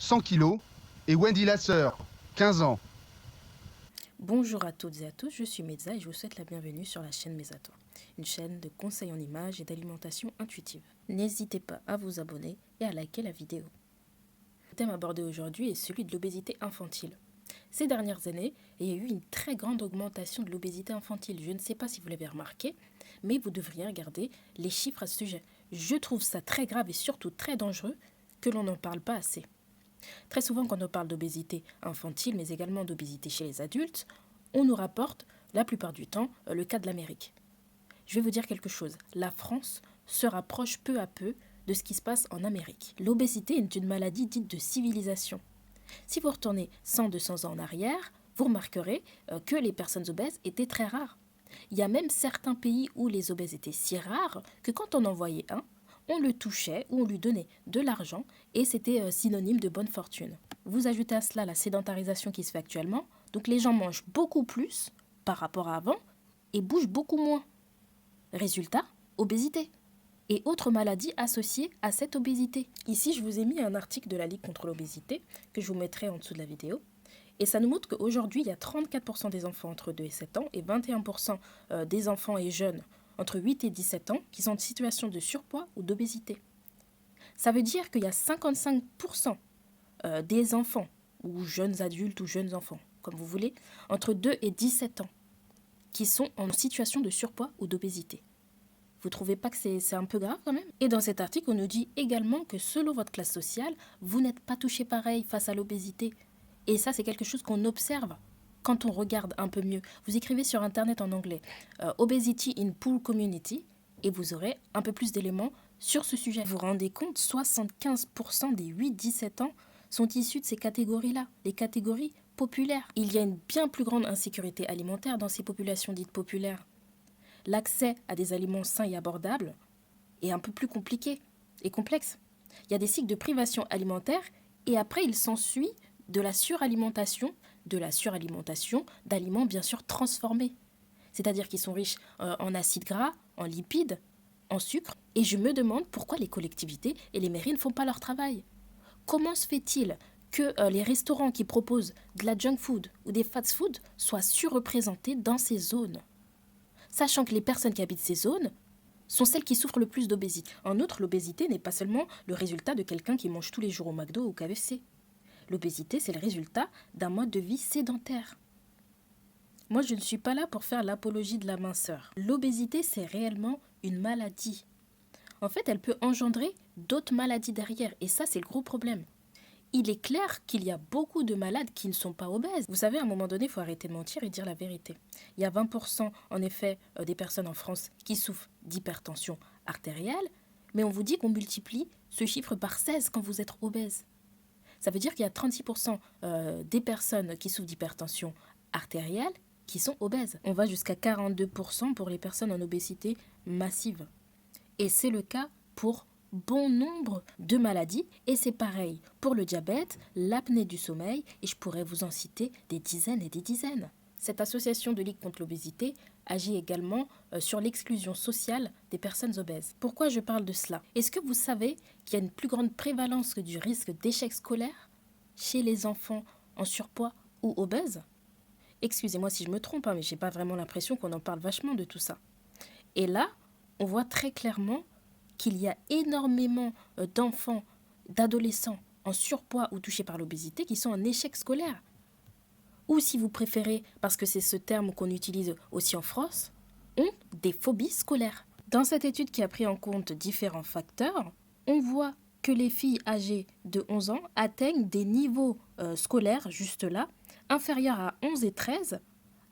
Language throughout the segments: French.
100 kilos, et Wendy Lasseur, 15 ans. Bonjour à toutes et à tous, je suis Meza et je vous souhaite la bienvenue sur la chaîne Mezato, une chaîne de conseils en images et d'alimentation intuitive. N'hésitez pas à vous abonner et à liker la vidéo. Le thème abordé aujourd'hui est celui de l'obésité infantile. Ces dernières années, il y a eu une très grande augmentation de l'obésité infantile. Je ne sais pas si vous l'avez remarqué, mais vous devriez regarder les chiffres à ce sujet. Je trouve ça très grave et surtout très dangereux que l'on n'en parle pas assez. Très souvent, quand on parle d'obésité infantile, mais également d'obésité chez les adultes, on nous rapporte, la plupart du temps, le cas de l'Amérique. Je vais vous dire quelque chose. La France se rapproche peu à peu de ce qui se passe en Amérique. L'obésité est une maladie dite de civilisation. Si vous retournez 100-200 ans en arrière, vous remarquerez que les personnes obèses étaient très rares. Il y a même certains pays où les obèses étaient si rares que quand on en voyait un, on le touchait ou on lui donnait de l'argent et c'était synonyme de bonne fortune. Vous ajoutez à cela la sédentarisation qui se fait actuellement, donc les gens mangent beaucoup plus par rapport à avant et bougent beaucoup moins. Résultat, obésité et autres maladies associées à cette obésité. Ici, je vous ai mis un article de la Ligue contre l'obésité que je vous mettrai en dessous de la vidéo. Et ça nous montre qu'aujourd'hui, il y a 34% des enfants entre 2 et 7 ans et 21% des enfants et jeunes entre 8 et 17 ans qui sont en situation de surpoids ou d'obésité. Ça veut dire qu'il y a 55% des enfants, ou jeunes adultes ou jeunes enfants, comme vous voulez, entre 2 et 17 ans, qui sont en situation de surpoids ou d'obésité. Vous ne trouvez pas que c'est un peu grave quand même? Et dans cet article, on nous dit également que selon votre classe sociale, vous n'êtes pas touché pareil face à l'obésité. Et ça, c'est quelque chose qu'on observe quand on regarde un peu mieux. Vous écrivez sur Internet en anglais Obesity in Poor Community et vous aurez un peu plus d'éléments sur ce sujet. Vous vous rendez compte, 75% des 8-17 ans sont issus de ces catégories-là, les catégories populaires. Il y a une bien plus grande insécurité alimentaire dans ces populations dites populaires. L'accès à des aliments sains et abordables est un peu plus compliqué et complexe. Il y a des cycles de privation alimentaire et après il s'ensuit de la suralimentation d'aliments bien sûr transformés. C'est-à-dire qu'ils sont riches en acides gras, en lipides, en sucre. Et je me demande pourquoi les collectivités et les mairies ne font pas leur travail. Comment se fait-il que les restaurants qui proposent de la junk food ou des fast food soient surreprésentés dans ces zones, sachant que les personnes qui habitent ces zones sont celles qui souffrent le plus d'obésité. En outre, l'obésité n'est pas seulement le résultat de quelqu'un qui mange tous les jours au McDo ou au KFC. L'obésité, c'est le résultat d'un mode de vie sédentaire. Moi, je ne suis pas là pour faire l'apologie de la minceur. L'obésité, c'est réellement une maladie. En fait, elle peut engendrer d'autres maladies derrière, et ça, c'est le gros problème. Il est clair qu'il y a beaucoup de malades qui ne sont pas obèses. Vous savez, à un moment donné, il faut arrêter de mentir et dire la vérité. Il y a 20% en effet des personnes en France qui souffrent d'hypertension artérielle, mais on vous dit qu'on multiplie ce chiffre par 16 quand vous êtes obèse. Ça veut dire qu'il y a 36% des personnes qui souffrent d'hypertension artérielle qui sont obèses. On va jusqu'à 42% pour les personnes en obésité massive. Et c'est le cas pour bon nombre de maladies. Et c'est pareil pour le diabète, l'apnée du sommeil, et je pourrais vous en citer des dizaines et des dizaines. Cette association de Ligue contre l'obésité agit également sur l'exclusion sociale des personnes obèses. Pourquoi je parle de cela? Est-ce que vous savez qu'il y a une plus grande prévalence du risque d'échec scolaire chez les enfants en surpoids ou obèses? Excusez-moi si je me trompe, mais j'ai pas vraiment l'impression qu'on en parle vachement de tout ça. Et là, on voit très clairement qu'il y a énormément d'enfants, d'adolescents en surpoids ou touchés par l'obésité qui sont en échec scolaire. Ou si vous préférez, parce que c'est ce terme qu'on utilise aussi en France, ont des phobies scolaires. Dans cette étude qui a pris en compte différents facteurs, on voit que les filles âgées de 11 ans atteignent des niveaux scolaires, juste là, inférieurs à 11 et 13,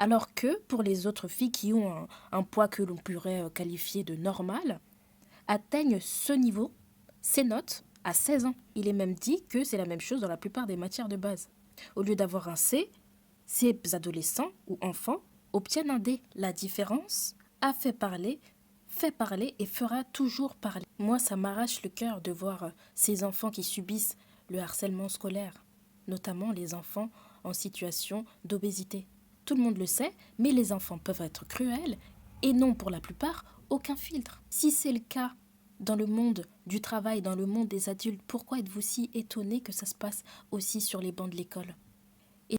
alors que pour les autres filles qui ont un poids que l'on pourrait qualifier de normal, atteignent ce niveau, ces notes, à 16 ans. Il est même dit que c'est la même chose dans la plupart des matières de base. Au lieu d'avoir un C, ces adolescents ou enfants obtiennent un D. La différence a fait parler et fera toujours parler. Moi, ça m'arrache le cœur de voir ces enfants qui subissent le harcèlement scolaire, notamment les enfants en situation d'obésité. Tout le monde le sait, mais les enfants peuvent être cruels et n'ont pour la plupart aucun filtre. Si c'est le cas dans le monde du travail, dans le monde des adultes, pourquoi êtes-vous si étonné que ça se passe aussi sur les bancs de l'école?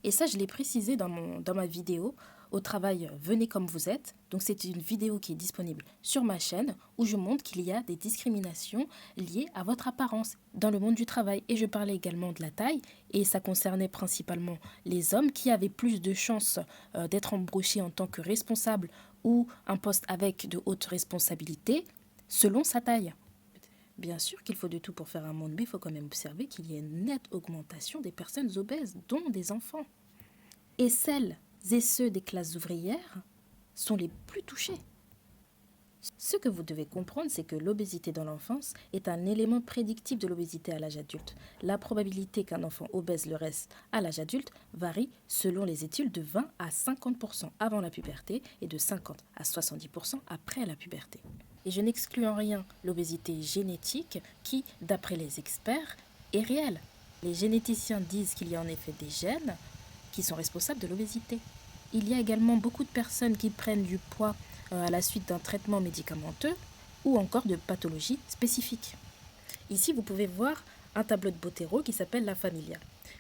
Et ça, je l'ai précisé dans ma vidéo au travail Venez comme vous êtes. Donc c'est une vidéo qui est disponible sur ma chaîne où je montre qu'il y a des discriminations liées à votre apparence dans le monde du travail. Et je parlais également de la taille et ça concernait principalement les hommes qui avaient plus de chances d'être embauchés en tant que responsable ou un poste avec de hautes responsabilités selon sa taille. Bien sûr qu'il faut de tout pour faire un monde, mais il faut quand même observer qu'il y a une nette augmentation des personnes obèses, dont des enfants. Et celles et ceux des classes ouvrières sont les plus touchés. Ce que vous devez comprendre, c'est que l'obésité dans l'enfance est un élément prédictif de l'obésité à l'âge adulte. La probabilité qu'un enfant obèse le reste à l'âge adulte varie selon les études de 20 à 50% avant la puberté et de 50 à 70% après la puberté. Et je n'exclus en rien l'obésité génétique qui, d'après les experts, est réelle. Les généticiens disent qu'il y a en effet des gènes qui sont responsables de l'obésité. Il y a également beaucoup de personnes qui prennent du poids à la suite d'un traitement médicamenteux ou encore de pathologies spécifiques. Ici, vous pouvez voir un tableau de Botero qui s'appelle la Familia.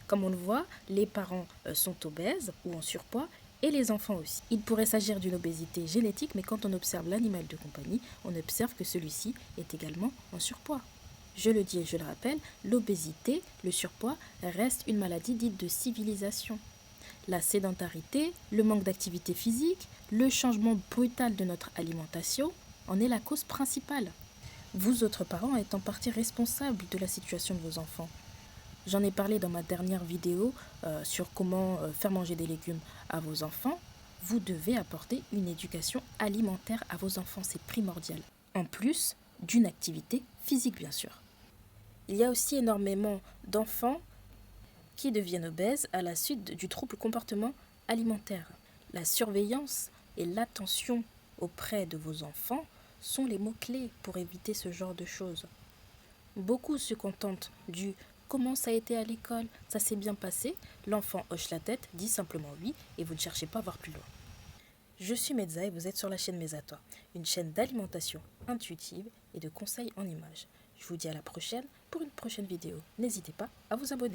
Comme on le voit, les parents sont obèses ou en surpoids et les enfants aussi. Il pourrait s'agir d'une obésité génétique, mais quand on observe l'animal de compagnie, on observe que celui-ci est également en surpoids. Je le dis et je le rappelle, l'obésité, le surpoids, reste une maladie dite de civilisation. La sédentarité, le manque d'activité physique, le changement brutal de notre alimentation en est la cause principale. Vous autres parents êtes en partie responsables de la situation de vos enfants. J'en ai parlé dans ma dernière vidéo sur comment faire manger des légumes à vos enfants. Vous devez apporter une éducation alimentaire à vos enfants, c'est primordial. En plus d'une activité physique, bien sûr. Il y a aussi énormément d'enfants qui deviennent obèses à la suite du trouble comportement alimentaire. La surveillance et l'attention auprès de vos enfants sont les mots-clés pour éviter ce genre de choses. Beaucoup se contentent du « comment ça a été à l'école, ça s'est bien passé ?» L'enfant hoche la tête, dit simplement oui et vous ne cherchez pas à voir plus loin. Je suis Medza et vous êtes sur la chaîne Mezatoi, une chaîne d'alimentation intuitive et de conseils en images. Je vous dis à la prochaine pour une prochaine vidéo. N'hésitez pas à vous abonner.